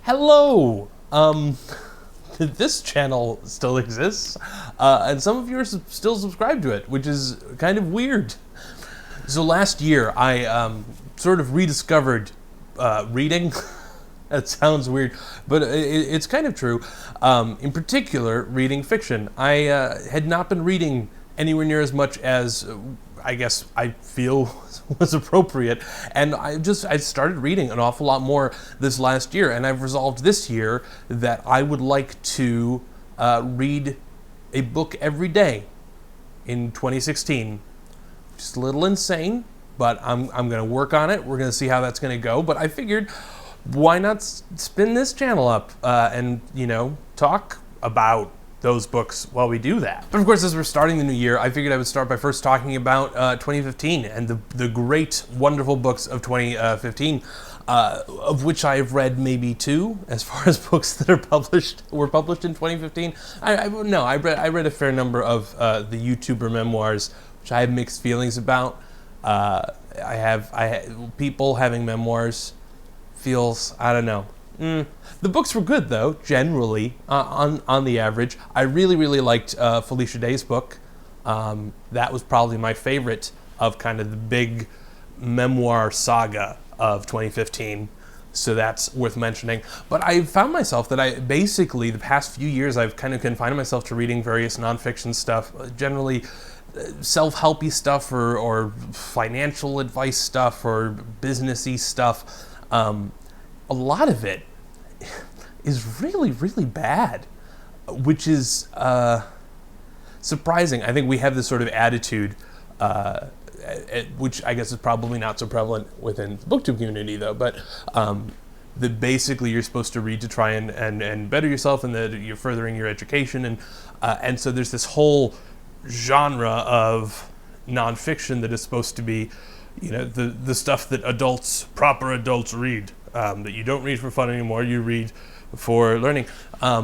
Hello! This channel still exists, and some of you are still subscribed to it, which is kind of weird. So last year, I sort of rediscovered reading. That sounds weird, but it's kind of true. In particular, reading fiction. I had not been reading anywhere near as much as I guess I feel was appropriate, and I started reading an awful lot more this last year, and I've resolved this year that I would like to read a book every day in 2016. Just a little insane, but I'm going to work on it. We're going to see how that's going to go, but I figured, why not spin this channel up and, talk about those books while we do that. But of course, as we're starting the new year, I figured I would start by first talking about 2015 and the great, wonderful books of 2015, of which I have read maybe two, as far as books that were published in 2015. I read a fair number of the YouTuber memoirs, which I have mixed feelings about. People having memoirs feels, I don't know. The books were good, though, generally, on the average. I really, really liked Felicia Day's book. That was probably my favorite of kind of the big memoir saga of 2015, so that's worth mentioning. But I found myself that basically, the past few years, I've kind of confined myself to reading various nonfiction stuff, generally self-helpy stuff or financial advice stuff or businessy stuff. A lot of it is really, really bad, which is surprising. I think we have this sort of attitude, which I guess is probably not so prevalent within the booktube community, though, but that basically you're supposed to read to try and better yourself, and that you're furthering your education, and so there's this whole genre of nonfiction that is supposed to be, the stuff that proper adults read. That you don't read for fun anymore, you read for learning. A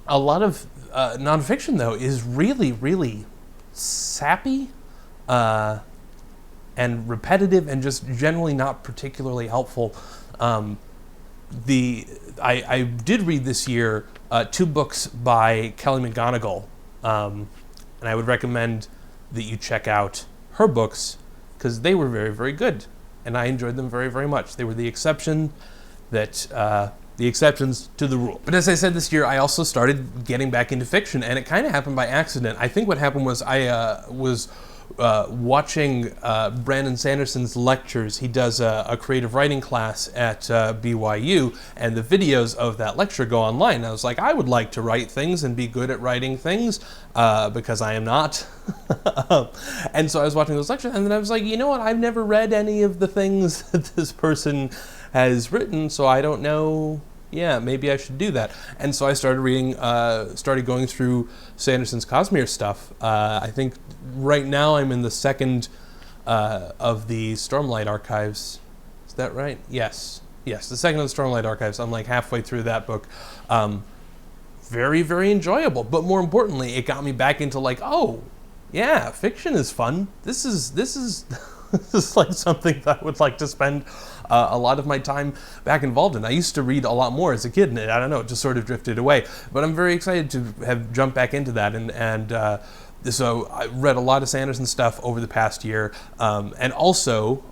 lot of nonfiction, though, is really, really sappy and repetitive and just generally not particularly helpful. I did read this year two books by Kelly McGonigal, and I would recommend that you check out her books because they were very, very good. And I enjoyed them very, very much. They were the exceptions to the rule. But as I said, this year, I also started getting back into fiction, and it kind of happened by accident. I think what happened was I was watching Brandon Sanderson's lectures. He does a creative writing class at BYU, and the videos of that lecture go online. And I was like, I would like to write things and be good at writing things, because I am not. And so I was watching those lectures, and then I was like, you know what? I've never read any of the things that this person has written, so I don't know. Yeah, maybe I should do that. And so I started going through Sanderson's Cosmere stuff. I think right now I'm in the second of the Stormlight Archives. Is that right? Yes, the second of the Stormlight Archives. I'm like halfway through that book. Very, very enjoyable. But more importantly, it got me back into like, oh, yeah, fiction is fun. This is this is like something that I would like to spend a lot of my time back involved in. I used to read a lot more as a kid, and I don't know, it just sort of drifted away. But I'm very excited to have jumped back into that, and so I read a lot of Sanderson stuff over the past year, and also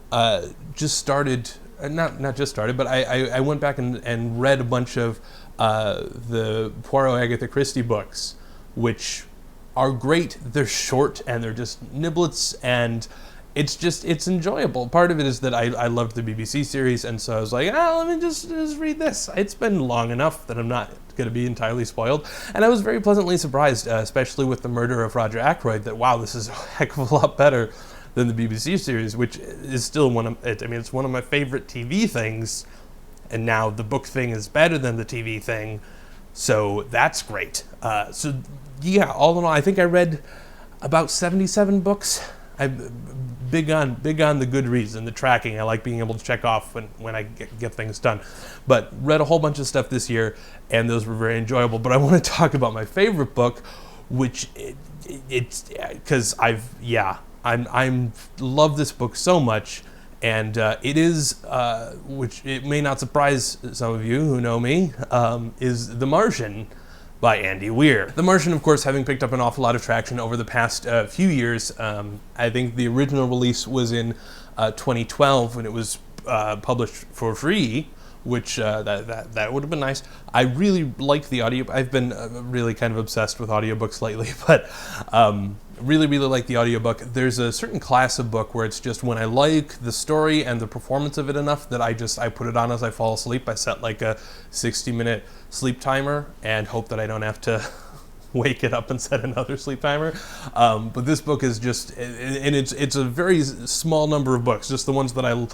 just started, not just started, but I went back and read a bunch of the Poirot Agatha Christie books, which are great. They're short, and they're just niblets, and it's enjoyable. Part of it is that I loved the BBC series, and so I was like, let me just read this. It's been long enough that I'm not going to be entirely spoiled. And I was very pleasantly surprised, especially with The Murder of Roger Akroyd, that wow, this is a heck of a lot better than the BBC series, which is still it's one of my favorite TV things, and now the book thing is better than the TV thing, so that's great. So yeah, all in all, I think I read about 77 books. I'm big on the Goodreads and the tracking. I like being able to check off when I get things done. But read a whole bunch of stuff this year, and those were very enjoyable. But I want to talk about my favorite book, which it's because I love this book so much, And it is, which it may not surprise some of you who know me, is The Martian by Andy Weir. The Martian, of course, having picked up an awful lot of traction over the past few years. I think the original release was in 2012 when it was published for free, which that would have been nice. I really liked the audio. I've been really kind of obsessed with audiobooks lately, but really like the audiobook. There's a certain class of book where it's just when I like the story and the performance of it enough that I put it on as I fall asleep. I set like a 60-minute sleep timer and hope that I don't have to wake it up and set another sleep timer. But this book is just, and it's a very small number of books, just the ones that I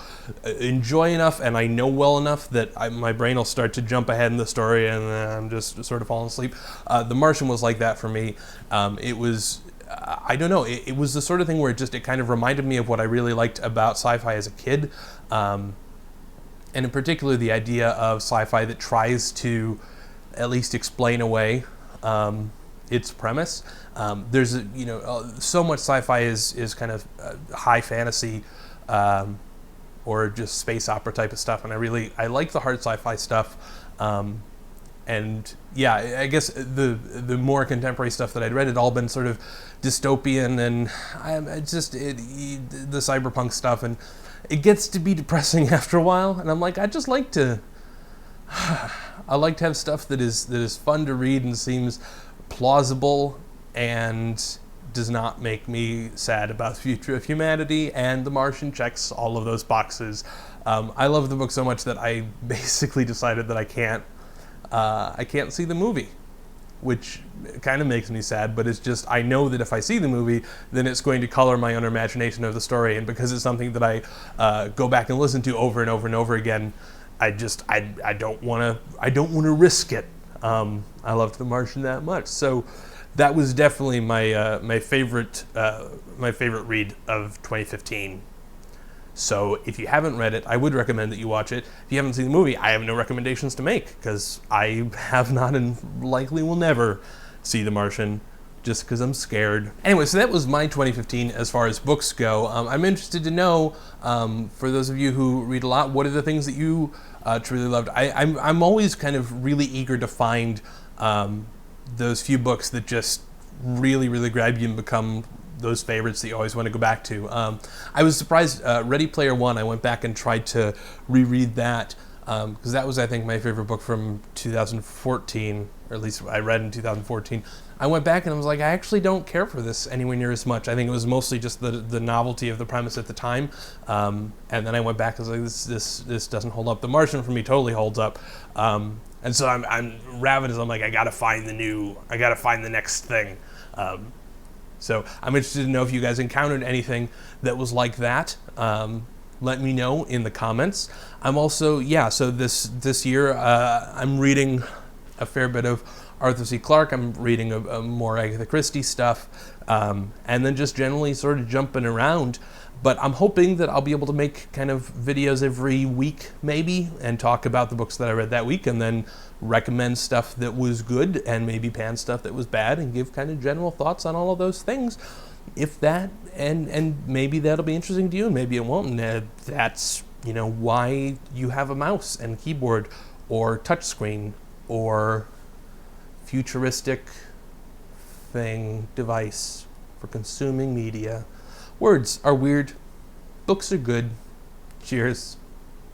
enjoy enough and I know well enough that my brain will start to jump ahead in the story and I'm just sort of falling asleep. The Martian was like that for me. It was, I don't know, it was the sort of thing where it kind of reminded me of what I really liked about sci-fi as a kid. And in particular, the idea of sci-fi that tries to at least explain away its premise. There's so much sci-fi is kind of high fantasy or just space opera type of stuff, and I like the hard sci-fi stuff. And yeah, I guess the more contemporary stuff that I'd read had all been sort of dystopian and the cyberpunk stuff, and it gets to be depressing after a while. And I'm like, I like to have stuff that is fun to read and seems plausible and does not make me sad about the future of humanity, and The Martian checks all of those boxes. I love the book so much that I basically decided that I can't see the movie, which kind of makes me sad, but it's just, I know that if I see the movie, then it's going to color my own imagination of the story, and because it's something that I go back and listen to over and over and over again, I don't want to risk it. I loved The Martian that much, so that was definitely my favorite read of 2015. So if you haven't read it, I would recommend that you watch it. If you haven't seen the movie, I have no recommendations to make because I have not and likely will never see The Martian just because I'm scared. Anyway, so that was my 2015 as far as books go. I'm interested to know, for those of you who read a lot, what are the things that you truly loved? I'm always kind of really eager to find those few books that just really grab you and become those favorites that you always want to go back to. I was surprised, Ready Player One, I went back and tried to reread that, because that was, I think, my favorite book from 2014, or at least I read in 2014. I went back and I was like, I actually don't care for this anywhere near as much. I think it was mostly just the novelty of the premise at the time. And then I went back and was like, this doesn't hold up. The Martian for me totally holds up. And so I'm ravenous. I'm like, I gotta find the next thing. So I'm interested to know if you guys encountered anything that was like that. Let me know in the comments. I'm also, so this year I'm reading a fair bit of Arthur C. Clarke. I'm reading more Agatha Christie stuff, and then just generally sort of jumping around. But I'm hoping that I'll be able to make kind of videos every week, maybe, and talk about the books that I read that week, and then recommend stuff that was good, and maybe pan stuff that was bad, and give kind of general thoughts on all of those things. If that, and maybe that'll be interesting to you, and maybe it won't. And that's, why you have a mouse and keyboard, or touchscreen, or futuristic device for consuming media. Words are weird. Books are good. Cheers.